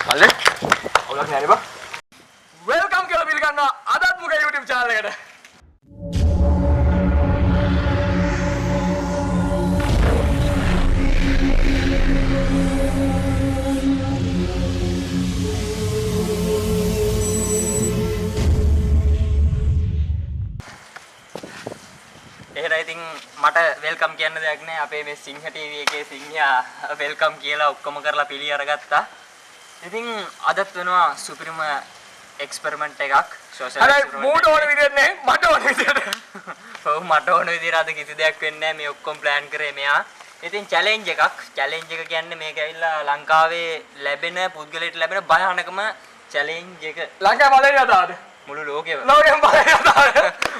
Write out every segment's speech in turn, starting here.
මල්ලේ ඔලක් නෑනේ බා වෙල්කම් කියලා පිළ ගන්නවා අදත් මුගේ YouTube channel එකට එහෙනම් ඉතින් මට වෙල්කම් කියන්න දෙයක් නෑ අපේ මේ සිංහ TV එකේ සිංහයා වෙල්කම් කියලා ඔක්කොම කරලා පිළි අරගත්තා. ඉතින් අදත් වෙනවා සුපිරිම එක්ස්පෙරිමන්ට් එකක් සෝෂල් එක්ස්පෙරිමන්ට්. මූට ඕන විදියට නේ මට ඕන විදියට. ඔව් මට ඕන විදියට අද කිසි දෙයක් වෙන්නේ නෑ මේ ඔක්කොම ප්ලෑන් කරේ මෙයා. ඉතින් චැලෙන්ජ් එකක්. චැලෙන්ජ් එක කියන්නේ මේක ඇවිල්ලා ලංකාවේ ලැබෙන පුද්ගලයාට ලැබෙන භයානකම චැලෙන්ජ් එක. ලංකාවේ පළවෙනි වතාවට මුළු ලෝකෙම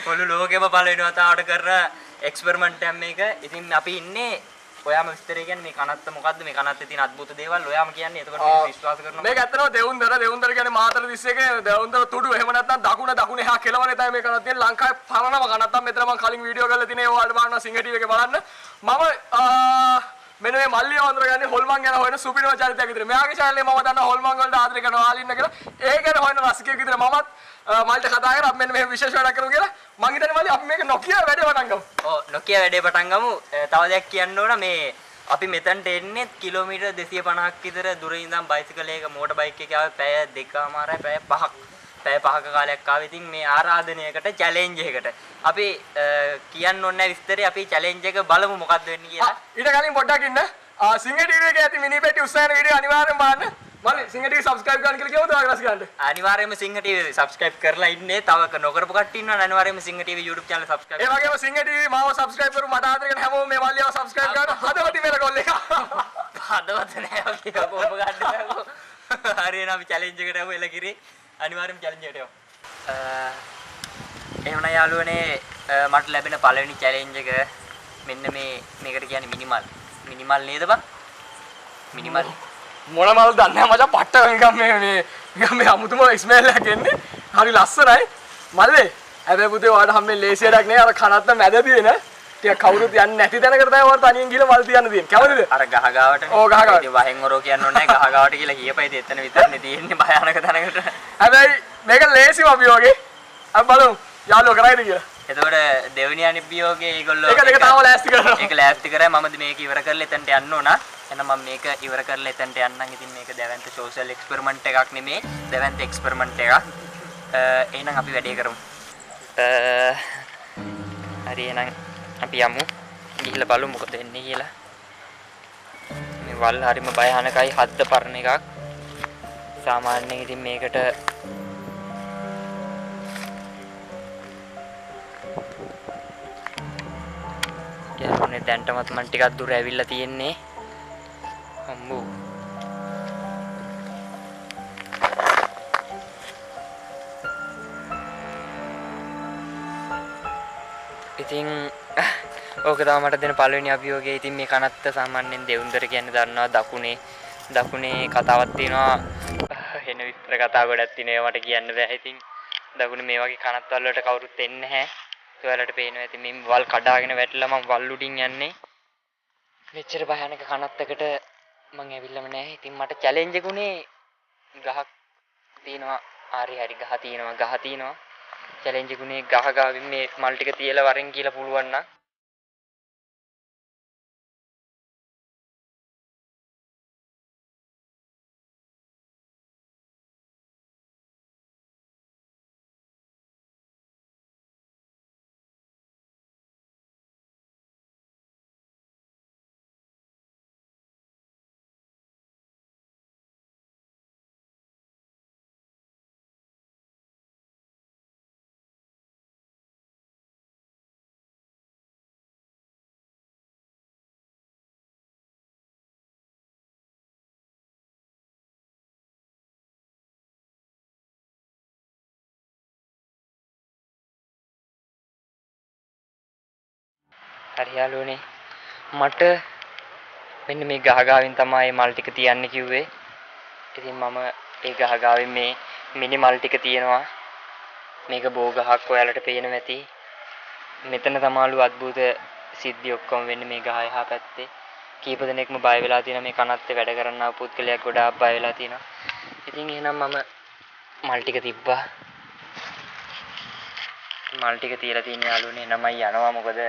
මුළු ලෝකෙම පළවෙනි වතාවට කරන එක්ස්පෙරිමන්ට් එකක් මේක. ඉතින් අපි ඉන්නේ ඔයාම විස්තරය කියන්නේ මේ කනත්ත මොකද්ද මේ කනත්තේ තියෙන අద్భుත දේවල් ඔයාම කියන්නේ. එතකොට මේක විශ්වාස කරනවා. මේක ඇත්තටම දෙවුන්දර කියන්නේ මාතල 31 දෙවුන්දර තුඩු එහෙම නැත්නම් දකුණ එහා කෙලවරේ තමයි මේ කනත් තියෙන්නේ. ලංකාවේ පරණම කනත්තක්. මෙතන මම කලින් වීඩියෝ කරලා තිනේ ඔයාලට බලන්න සිංහ ටීවී එකේ බලන්න. මම මෙන්න මේ මල්ලිය වන්දර ගන්නේ හොල්මන් ගැන හොයන සුපිරිම චරිතයක් විතර. මෙයාගේ channel එකේ මම දන්නවා හොල්මන් වලට ආදරය කරන ආලින්න කියලා. ඒ ගැන හොයන රසිකයෙක් විතර මමත් මල්ට කතා කරා මෙන්න මේ විශේෂ වැඩක් කරමු කියලා. මං හිතන්නේ මල්ලි අපි මේක නොකිය වැඩේ පටන් ගමු. ඔව් නොකිය වැඩේ පටන් ගමු. තව දෙයක් කියන්න ඕන මේ අපි මෙතනට එන්නේ කිලෝමීටර් 250ක් විතර දුර ඉඳන් බයිසිකල් එකක මෝටර් බයික් එකේ ආවේ පැය 2කමාරයි පැය 5ක්. පැය 5ක කාලයක් ආවේ. ඉතින් මේ ආරාධනයකට චැලෙන්ජ් එකකට අපි කියන්න ඕනේ විස්තරේ අපි චැලෙන්ජ් එක බලමු මොකද්ද වෙන්නේ කියලා. ඊට කලින් පොඩ්ඩක් ඉන්න. සිංහ ටීවී එකේ ඇති මිනි පෙට්ටි උස්සන වීඩියෝ අනිවාර්යෙන් බලන්න. මල්ලි සිංහ ටීවී සබ්ස්ක්‍රයිබ් කරන්න කියලා කියමුද ඔයාලා රස ගන්න. අනිවාර්යෙන්ම සිංහ ටීවී සබ්ස්ක්‍රයිබ් කරලා ඉන්නේ. තව නොකරපු කට්ටිය ඉන්නවනේ අනිවාර්යෙන්ම සිංහ ටීවී YouTube channel සබ්ස්ක්‍රයිබ්. ඒ වගේම සිංහ ටීවී මාව සබ්ස්ක්‍රයිබ් කරු මට ආදරය කරන හැමෝම මේ මල්ලියව සබ්ස්ක්‍රයිබ් කරන්න. හදවතින් මෙල ගොල් එක. හදවත නෑ ඔකේ කොහොම ගන්නද? හරියන අපි චැලෙන්ජ් එකට යමු එලකිරි. අනිවාර්යෙන්ම චැලෙන්ජ් එකට යමු. එහෙනම් යාළුවනේ මට ලැබෙන පළවෙනි චැලෙන්ජ් එක මෙන්න මේකට කියන්නේ මිනිමල් නේද බං? මිනිමල් මොන මල් දන්නේ නැහැ මචං පට්ට නිකන් මේ අමුතුම ස්මෙල් එකක් එන්නේ. හරි ලස්සනයි. මල්ලේ හැබැයි පුතේ ඔයාලට හැමෙන් ලේසියක් නෑ අර කනත්ත මැද තියෙන. ටික කවුරුත් යන්නේ නැති තැනකට තමයි ඔයාලා තනියෙන් ගිහලා මල් තියන්න තියෙන්නේ. කැමතිද? අර ගහ ගාවටනේ. ඔව් ගහ ගාවට. ඉතින් වහෙන් ඔරෝ කියන්න ඕනේ නැහැ ගහ ගාවට කියලා කියපයිද එතන විතරනේ තියෙන්නේ භයානක තැනකට. හැබැයි මේක ලේසිම අභියෝගේ. අපි බලමු යාළුවෝ කරයිද කියලා. එතකොට දෙවෙනි අනිභියෝගේ ඒගොල්ලෝ ඒක තාම ලෑස්ති කරනවා. ඒක ලෑස්ති කරා මම මේක ඉවර කරලා එතනට යන්න ඕන. එහෙනම් මම මේක ඉවර කරලා එතනට යන්නම්. ඉතින් මේක දැවැන්ත සෝෂල් එක්ස්පෙරිමන්ට් එකක් නෙමෙයි. දැවැන්ත එක්ස්පෙරිමන්ට් එකක්. එහෙනම් අපි වැඩේ කරමු. හරි එහෙනම් අපි යමු. ගිහිල්ලා බලමු මොකද වෙන්නේ කියලා. මේ වල් හරිම භයානකයි හද්ද පරණ එකක්. සාමාන්‍යයෙන් ඉතින් මේකට යන්නේ දැන්ටමත් මම ටිකක් දුර ඇවිල්ලා තියෙන්නේ. අම්මෝ ඉතින් ඕක තමයි මට දෙන පළවෙනි අභියෝගය. ඉතින් මේ කනත්ත සාමාන්‍යයෙන් දෙවුන්දර කියන්නේ දන්නවා දකුණේ කතාවක් තියෙනවා. එන විස්තර කතා ගොඩක් තියෙනවා මට කියන්න බෑ. ඉතින් දකුණේ මේ වගේ කනත්වල වලට කවුරුත් එන්නේ නැහැ. ඔයාලට පේනවා ඇති මේ වල් කඩාගෙන වැටලා මම වල් උඩින් යන්නේ. මෙච්චර භයානක කනත්තකට මම ඇවිල්ලාම නැහැ. ඉතින් මට චැලෙන්ජ් එක උනේ ගහක් තියෙනවා. හරි ගහ තියෙනවා. චැලෙන්ජ් එක උනේ ගහ ගාවින් මේ මල් ටික තියලා වරෙන් කියලා පුළුවන් නම් හරි යාළුවනේ මට මෙන්න මේ ගහ ගාවින් තමයි මල් ටික තියන්නේ කිව්වේ. ඉතින් මම ඒ ගහ ගාවින් මේ මිනි මල් ටික තියනවා. මේක බෝ ගහක් ඔයාලට පේනවා ඇති. මෙතන තමයිලු අద్భుත සිද්ධි ඔක්කොම වෙන්නේ මේ ගහ එහා පැත්තේ. කීප දෙනෙක්ම බය වෙලා තියෙනවා මේ කනත්තේ වැඩ කරන්නා පුද්ගලයෙක් ගොඩාක් බය වෙලා තියෙනවා. ඉතින් එහෙනම් මම මල් ටික තිබ්බා. මල් ටික තියලා තියෙන යාළුවනේ නම යනවා මොකද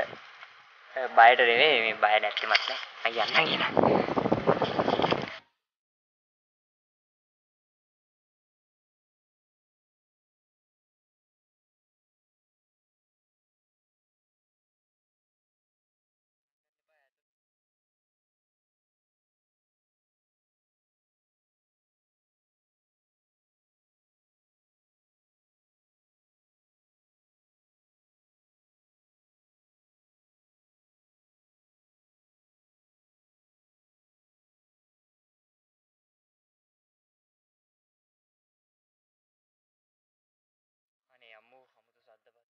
බයට නෙවෙයි මේ බය නැත්තේමත් නෑ. අය යන්න කියලා. අනේ අම්මෝ අමුතු සද්දපත්.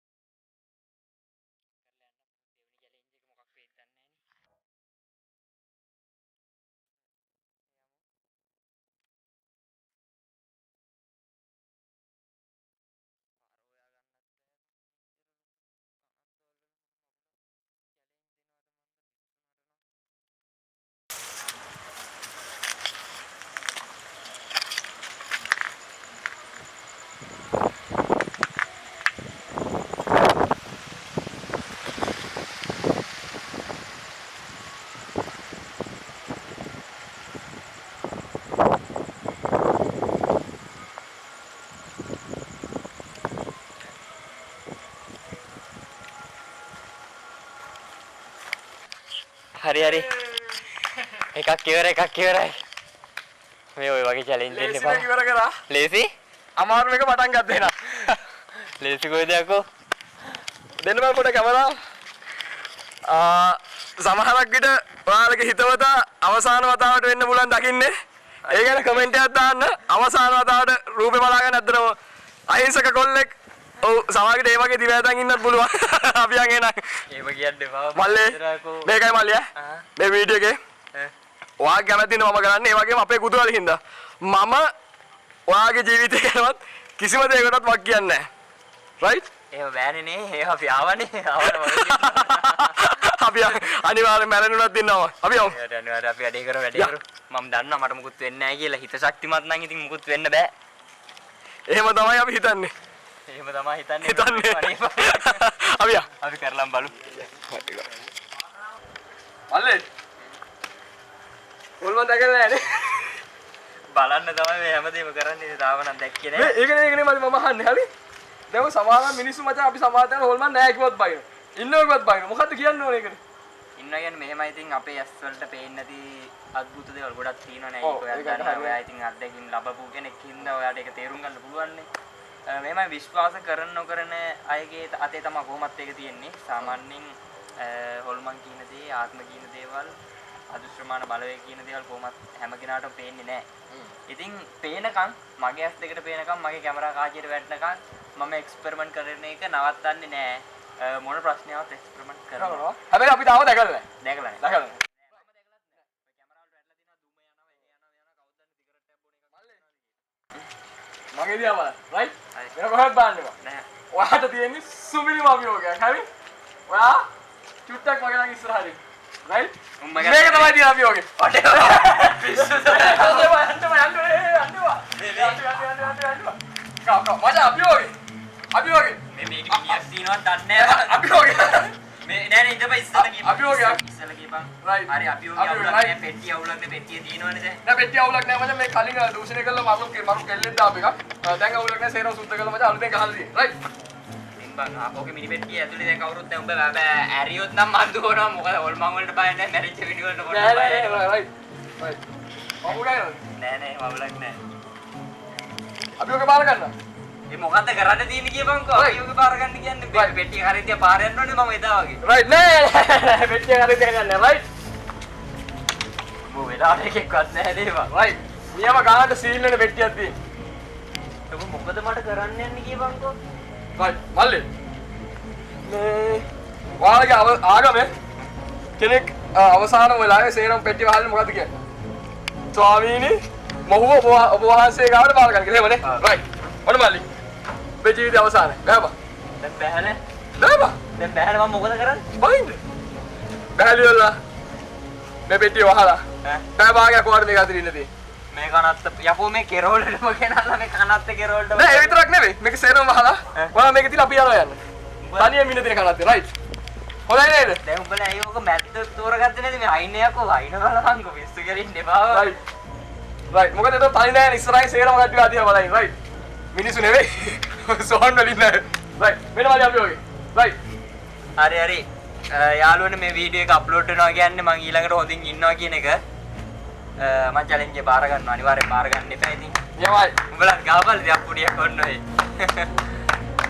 කරලා යන්න දෙවෙනි චැලෙන්ජ් එක මොකක් වෙයිද දන්නේ නෑනේ. හරි හරි එකක් ඉවරයි මේ ඔය වගේ චැලෙන්ජ් දෙන්න එපා. ලේසි ඉවර කරා. ලේසි අමාරු එක පටන් ගත්තා එනවා. ලේසි කොයිද යකෝ දෙන්න බෑ පොඩ කැමරා. සමහරක් විට ඔයාලගේ හිතවතා අවසාන වතාවට වෙන්න පුළුවන් දකින්නේ. ඒ ගැන කමෙන්ට් එකක් දාන්න. අවසාන වතාවට රූපේ බලාගෙන ඇද්දරම අහිංසක කොල්ලෙක් ඔව් සමහරකට ඒ වගේ දිවැදන් ඉන්නත් පුළුවන්. අපි යන් එනක්. ඒව කියන්න එපා. මල්ලේ මේකයි මල්ලිය. මේ වීඩියෝ එකේ ඔයාගේ කැමතිද මම කරන්නේ ඒ වගේම අපේ කුතුහල හින්දා මම ඔයාගේ ජීවිතය ගැනවත් කිසිම දෙයකටවත් වක් කියන්නේ නැහැ රයිට් එහෙම බෑනේ නේ අපි ආවනේ අපි අනිවාර්යෙන් මැරෙන්නුනත් ඉන්නවා අපි යමු අනිවාර්යෙන් අපි වැඩේ කරමු මම දන්නවා මට මුකුත් වෙන්නේ නැහැ කියලා හිත ශක්තිමත් නම් ඉතින් මුකුත් වෙන්න බෑ එහෙම තමයි අපි හිතන්නේ අපි කරලම් බලමු මල්ලේ ඔල්මන් දැකලා නෑනේ බලන්න තමයි මේ හැමදේම කරන්නේ තාම නම් දැක්කේ නෑ ඒකනේ මම අහන්නේ හරි දැන් සමහර මිනිස්සු මචං අපි සමාජයෙන් හොල්මන් නෑ කිව්වත් බයින ඉන්නවවත් බයින මොකද්ද කියන්න ඕනේ ඒකට ඉන්නවා කියන්නේ මෙහෙමයි ඉතින් අපේ ඇස් වලට පේන්නේ නැති අద్భుත දේවල් ගොඩක් තියෙනවා නේ ඒක ඔයාලා දන්නවා ඔයා ඉතින් අත්දැකීම් ලැබපු කෙනෙක් හින්දා ඔයාලට ඒක තේරුම් ගන්න පුළුවන් නේ මෙහෙමයි විශ්වාස කරන නොකරන අයගේ අතේ තමයි කොහොමත් ඒක තියෙන්නේ සාමාන්‍යයෙන් හොල්මන් කියන දේ ආත්ම කියන දේවල් අදුශ්‍රමාන බලවේග කියන දේවල් කොහොමත් හැම කෙනාටම පේන්නේ නැහැ. ඉතින් පේනකම් මගේ ඇස් දෙකට පේනකම් මගේ කැමරා කාචියට වැටෙනකම් මම එක්ස්පෙරිමන්ට් කරන එක නවත්තන්නේ නැහැ. මොන ප්‍රශ්නයක්වත් එක්ස්පෙරිමන්ට් කරනවා. හැබැයි අපි තාම දැකලා නැහැ. දැකලා නැහැ. මගේ දිහා බලන්න. රයිට්? වෙන කොහෙවත් බලන්න එපා. නෑ. ඔයාට තියෙන්නේ සුමිලිම අභියෝගයක්. හරි? ඔයා චුට්ටක් මගේ ළඟ ඉස්සරහට එන්න. රයිට්? මේක තමයි තියෙන අභියෝගේ. පිස්සුද? මචං අභියෝගේ. මේ මේක මිනිහක් තියනවත් දන්නේ නැහැ. අභියෝගේ. මේ නෑ නෑ ඉඳපන් ඉස්සලා ගිහපන්. අභියෝගයක්. ඉස්සලා ගිහපන්. රයිට්. හරි අභියෝගය අවුලක් නෑ පෙට්ටිය අවුලක් නෑ පෙට්ටිය තියෙනවනේ දැන්. නෑ පෙට්ටිය අවුලක් නෑ මචං මේ කලින් දූෂණය කළා මරු කෙල්ලෙන් දාපු එකක්. දැන් අවුලක් නෑ සේරම සුද්ධ කළා මචං අලුතෙන් ගහලා තියෙන්නේ. රයිට්. බං ආපෝගේ මිනි පෙට්ටිය ඇතුලේ දැන් කවුරුත් නැහැ උඹ ඇරියොත් නම් මන් දුවනවා මොකද හොල්මන් වලට බය නැහැ මැරිච්ච මිනි වලට මොකද බය නෑ රයිට් රයිට් අවුලක් නෑ වවුලක් නෑ අභියෝගේ බාර ගන්න මේ මොකද්ද කරන්න තියෙන්නේ කියපන්කෝ අභියෝගේ බාර ගන්න කියන්නේ පෙට්ටිය හරියට තියා පාර යන්න ඕනේ මම එදා වගේ රයිට් නෑ පෙට්ටිය හරියට ගන්න රයිට් මෝ වෙලාවට එකක්වත් නැහැ දේවා රයිට් නියම ගානට සීල් වෙන පෙට්ටියක් තියෙන්නේ ඔබ මොකද මට කරන්න යන්නේ කියපන්කෝ රයිට් මල්ලි මේ ඔයාලගේ ආගමේ කෙනෙක් අවසාන වෙලාවේ සේරම පෙට්ටිය වහන්නේ මොකද්ද කියන්නේ ස්වාමීනි මොහුව ඔබ වහන්සේ ගාවට බාර ගන්න කියලා එහෙමනේ රයිට් ඔන්න මල්ලි මේ ජීවිතය අවසానයි බෑපා දැන් බෑනේ බෑපා දැන් බෑනේ මම මොකද කරන්නේ බයින්ද බෑලියලා මේ පෙට්ටිය වහලා බෑ භාගයක් ඔයාලට මේක අතරින් ඉන්න තියෙන්නේ මේ කනත්ත යකෝ මේ කෙරෝල්ටම ගෙනල්ලා මේ කනත්ත කෙරෝල්ට නෑ ඒ විතරක් නෙවෙයි මේක සේරම වහලා ඔයා මේක තියලා අපි යනවා යන්න තනියම ඉන්න දෙන කනත්ත රයිට් හොඳයි නේද දැන් උඹලා ඇයි ඔක මැද්ද තෝරගත්තේ නැති මේ අයින් යකෝ අයින් බලපන්කෝ පිස්සු කෙලින්න එපා රයිට් රයිට් මොකද ඒක තනි නෑ ඉස්සරහින් සේරම කට්ටිය ආදියා බලයින් රයිට් මිනිස්සු නෙවෙයි සෝන් වලින් නෑ රයිට් මෙන්න මාළි අපි ඔගේ රයිට් හරි හරි යාළුවනේ මේ වීඩියෝ එක අප්ලෝඩ් වෙනවා කියන්නේ මම ඊළඟට හොඳින් ඉන්නවා කියන එක මම චැලෙන්ජ් එක බාර ගන්නවා අනිවාර්යෙන් බාර ගන්න එපා ඉතින් යමයි උඹලා ගාපල් දෙයක් පුඩියක් ඔන්න ඔය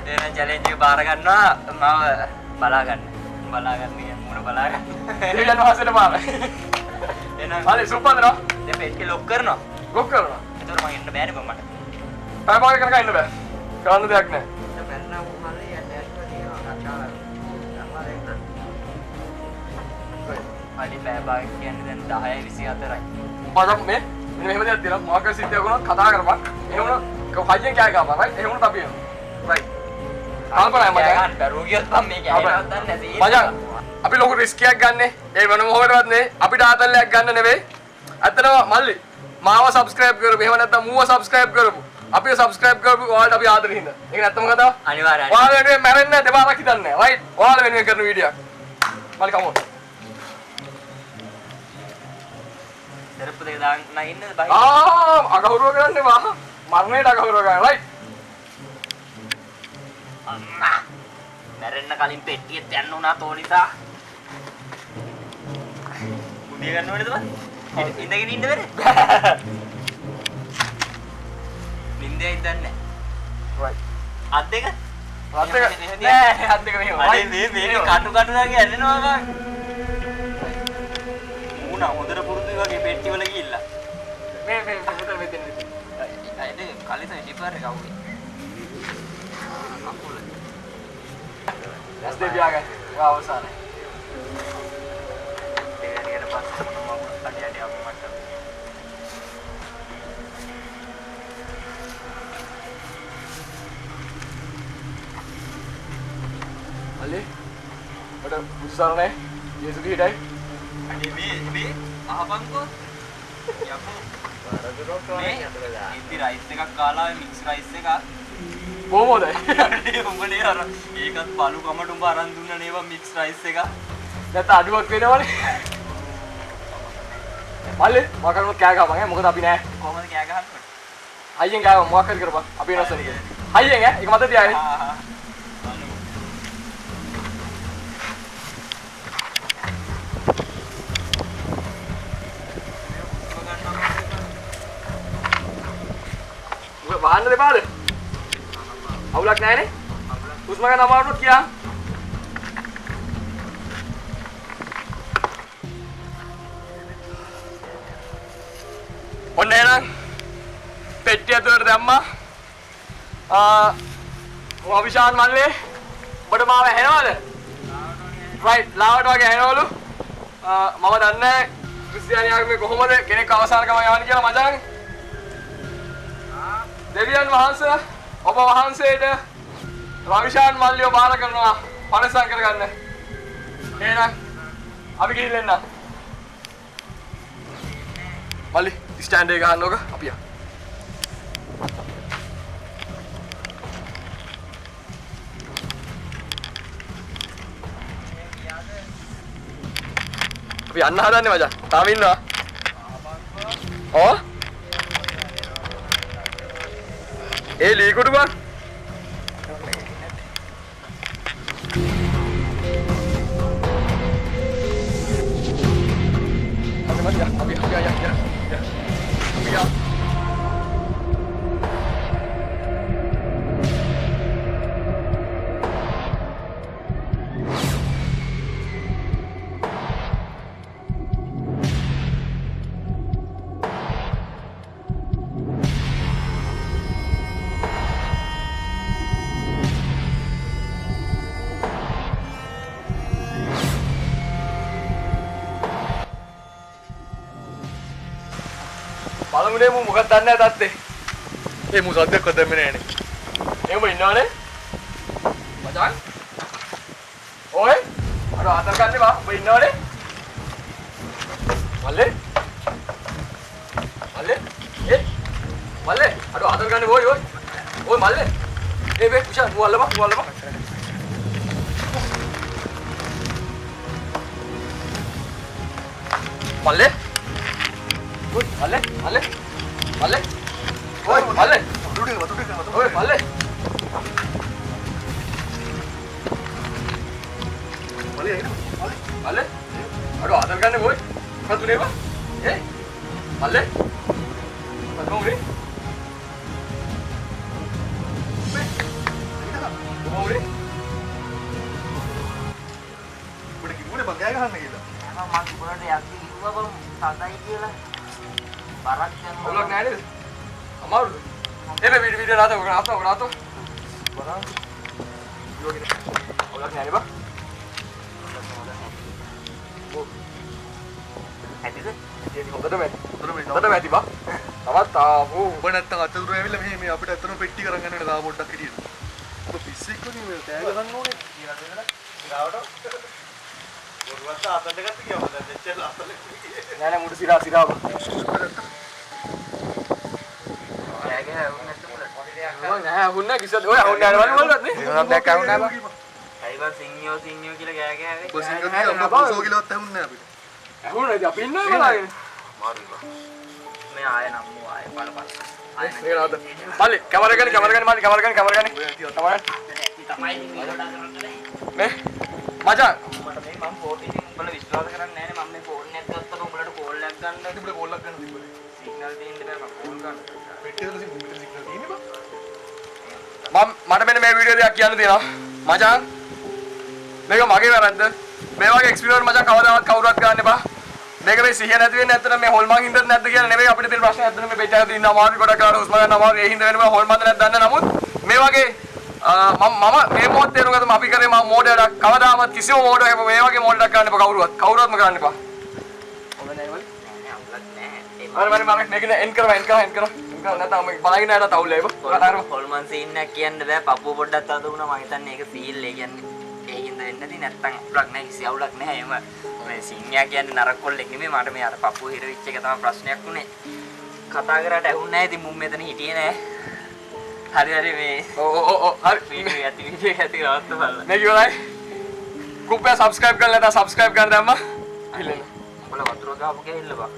එහෙනම් චැලෙන්ජ් එක බාර ගන්නවා මම බලා ගන්න කියන්නේ මොන බලා ගන්න දෙවියන් වහන්සේට මාර එහෙනම් මාළි සුප්පන්දනවා දැන් පෙට්ටිය ලොක් කරනවා ලොක් කරනවා එතකොට මම එන්න බෑනේ මට පැය භාගයක් කරලා ඉන්න බෑ කරන්න දෙයක් නෑ අඩි පැය භාගයක් කියන්නේ දැන් 10:24යි. මම මේ මෙහෙම දෙයක් තියෙනවා මාකර් සිද්ධියක් වුණොත් කතා කරපන්. එහෙම වුණොත් හයියෙන් කෑ ගහපන් රයිට්. එහෙම වුණොත් අපි එනවා. රයිට්. කල්පනා මචං. ගන්න දරුවියොත් මම මේක ඇහෙනවත් දන්නේ නැති. මචං අපි ලොකු රිස්ක් එකක් ගන්නෙ. ඒ වෙනම හොරවත් නේ. අපිට ආතල්ලයක් ගන්න නෙවෙයි. ඇත්තටම මල්ලි මාව සබ්ස්ක්‍රයිබ් කරපු. එහෙම නැත්නම් මූව සබ්ස්ක්‍රයිබ් කරපු. අපිව සබ්ස්ක්‍රයිබ් කරපු ඔයාලට අපි ආදරේ හින්දා. ඒක නැත්තම කතාව. අනිවාර්යයෙන්. ඔයාලා වෙනුවෙන් මැරෙන්න දෙපාරක් හිතන්නේ නැහැ. රයිට්. ඔයාලා වෙනුවෙන් කරන වීඩියෝක්. මල්ලි කමෝන්. දෙරප්පු දෙක දාන්න නැගින්නද බයි? අගෞරව කරන්න එපා. මරණයට අගෞරව කරන්න. රයිට්. අම්මා. මැරෙන්න කලින් පෙට්ටියෙත් යන්න උනා තෝනිසා. බුදිය ගන්න ඕනේද බං? ඉඳගෙන ඉන්න බැරි. නින්දේ ඉඳන්නේ. රයිට්. අත් දෙක? අත් දෙක නෑ අත් දෙක මෙහෙම. අනේ මේ කටු කටු දාගේ ඇල්ලෙනවා කා. මුණා හොඳට පුරුදු වගේ පෙට්ටි වල ගිහිල්ලා. මේ මෙතන මෙතන. අයිනේ කලින් ඩිපර් එක අවුයි. අකුල. දැස් දෙවියන් අවසානයි. දෙවියන්ට පස්සේ මම අඩියට අපමණ. අලේ මට උත්සාහනේ යේසු කීටයි අනේ මේ අහපන්කෝ යකෝ මේ ඉතින් රයිස් එකක් කාලා මික්ස් රයිස් එකක් බොහොම හොඳයි උඹනේ අර ඒකත් බලු කමට උඹ අරන් දුන්නා නේව මික්ස් රයිස් එක නැත්නම් අඩුවක් වෙනවනේ මල්ලි මම කරමුත් කෑ ගහපන් ඈ මොකද අපි නෑ කොහොමද කෑ ගහන්නේ අයියෙන් කෑ මොකක් හරි කරපන් අපි එනවා සනික අයියෙන් ඈ ඒක මත තියාගෙන වහන්න දෙපාද? අවුලක් නැහැනේ? හුස්ම ගන්න අමාරුනොත් කියා. ඔන්න එහෙනම් පෙට්ටිය ඇතුළට දැම්මා. අවිශාන් මල්ලේ ඔබට මාව ඇහෙනවද? රයිට් ලාවට වගේ ඇහෙනවලු. මම දන්නේ ක්‍රිස්තියානි ආගමේ කොහොමද කෙනෙක් අවසාන ගම යවන්නේ කියලා මචං. දෙවියන් වහන්සේ ඔබ වහන්සේට රවිශාන් මල්ලියෝ බාර කරනවා පරිසම් කරගන්න. එහෙනම් අපි ගිහින් එන්න. මල්ලි ස්ටෑන්ඩ් එක ගන්නවක අපි යන්න. අපි යන්න හදන්නේ මචං. තාම ඉන්නවා. ඔව් ඒ ලීකුඩු බං අපි බලමුනේ මු මොකක්ද දන්නේ නැහැ තාත්තේ. ඒ මු සද්දයක් දැම්මේ නෑනේ. එහෙම ඉන්නවනේ. මචං. ඔය අර ආතල් ගන්න බා. ඔබ ඉන්නවනේ. මල්ලේ. මල්ලේ. මල්ලේ අර ආදර ගන්න ඕයි ඕයි. ඕයි මල්ලේ. ඒ වේ කුෂා මුවල්ලම. මල්ලේ. ඕයි මල්ලේ. ඕයි මල්ලේ. ඕයි මල්ලේ. මල්ලේ අර ආදර ගන්න ඕයි. මොකද උනේ බා? මල්ලේ. මොකද උනේ? මොකද? උඩ කිව්වනේ මං ගෑ ගහන්න කියලා. මම කිව්වට යක්ති කිව්වා බං සතයි කියලා. බරක් යනවා. ඔලක් නෑ නේද? අමාරුද? එබේ වීඩියෝ නාතෝ. බලන්න. ඔලක් නෑ නේ බා. ඇතිද? හොඳටම ඇති බා. තවත් ආපු උඹ නැත්තම් අතදුර ඇවිල්ලා මේ අපිට ඇත්තටම පෙට්ටි කරන් ගන්න තා පොඩ්ඩක් හිටියද. උඹ පිස්සෙක් වගේ මේ තෑග ගන්න ඕනේ. කියලා දෙන්නද? ඉරාවට. ඔරුවත් අතට ගත්ත කියවද දෙච්චල අතල. නෑ මුඩ සිරා බා. ඔයාගේ වුණ නැත්නම් මම නෑ හුන්නේ කිසද ඔය හුන්නේ නෑ වල්වත් නේ. ඒකක් දැක්ක වුණා බා. අයිබන් සිංහයෝ කියලා ගෑ ගෑවේ. උඹ සිංගල් කියලා උඹ පොසෝ කියලාවත් ඇහුන්නේ නෑ අපිට. හුන්නේ ඉතින් අපි ඉන්නේ බලාගෙන. මේ ආය නම්මු ආය බලපන්. ඒක නාද. මල්ලි කැමරා ගන්න මල්ලි කැමරා ගන්න. තමයි මේ මචං මට මේ මම ෆෝන් එකෙන් උඹලා විශ්වාස කරන්නේ නැහැ නේ මම මේ ෆෝන් එකක් ගත්තම උඹලට කෝල් එකක් ගන්න උඹට කෝල්ලක් ගන්න තිබ්බනේ. සිග්නල් දෙන්න බෑ මම කෝල් ගන්න. පෙට්ටිය දාලා සිග්නල් තියෙන්නේ බා. මට මෙන්න මේ වීඩියෝ දෙයක් කියන්න තියෙනවා. මචං මේක මගේ වැරද්ද. මේ වගේ එක්ස්පීරියන්ස් මචං කවදාවත් කවුරුවත් ගන්න එපා. මේක මේ සිහිය නැති වෙන්නේ නැත්තම් මේ හොල්මන් හින්දාද නැද්ද කියලා නෙමෙයි අපිට තියෙන ප්‍රශ්නේ. ඇත්තටම මේ පෙට්ටියක් දින්න අමාරු ගොඩක් කරලා හුස්ම ගන්න අමාරු ඒ හින්දා වෙන හොල්මන්ද නැද්ද දන්නේ. නමුත් මේ වගේ මම මේ මොහොතේ රුගතම අපි කරේ මම මෝඩයක් කවදාවත් කිසිම මෝඩයක් මේ වගේ මෝඩයක් කරන්න එපා කවුරුවත්ම කරන්න එපා. ඔබ නෑ වල. නෑ අම්ලක් නෑ. මම මේක එන් කරවා නැත්නම් මම බලාගෙන යනවා තවුල් ඒක. හොල්මන් සීන් එකක් කියන්න බෑ පපුව පොඩ්ඩක් අත දුණා මම හිතන්නේ ඒක සීල් ඒ කියන්නේ ඒ හින්දා වෙන්නේ නැති නැත්තම් අපලක් නෑ කිසි අවුලක් නෑ එම මේ සිංහයා කියන්නේ නරක කොල්ලෙක් නෙමෙයි මට මේ අර පපුව හිර වෙච්ච එක තමයි ප්‍රශ්නයක් උනේ. කතා කරාට ඇහුන්නේ නෑ ඉතින් මුම් මෙතන හිටියේ නෑ. හරි මේ හරි වීඩියෝ ඇති රවත්ත බලන්න. මේක ඉවරයි. ගෲප් එක subscribe කරලා නැත්නම් subscribe කරන්න දැම්මා. උඹලා වතුර ගාපු කෙල්ල බා.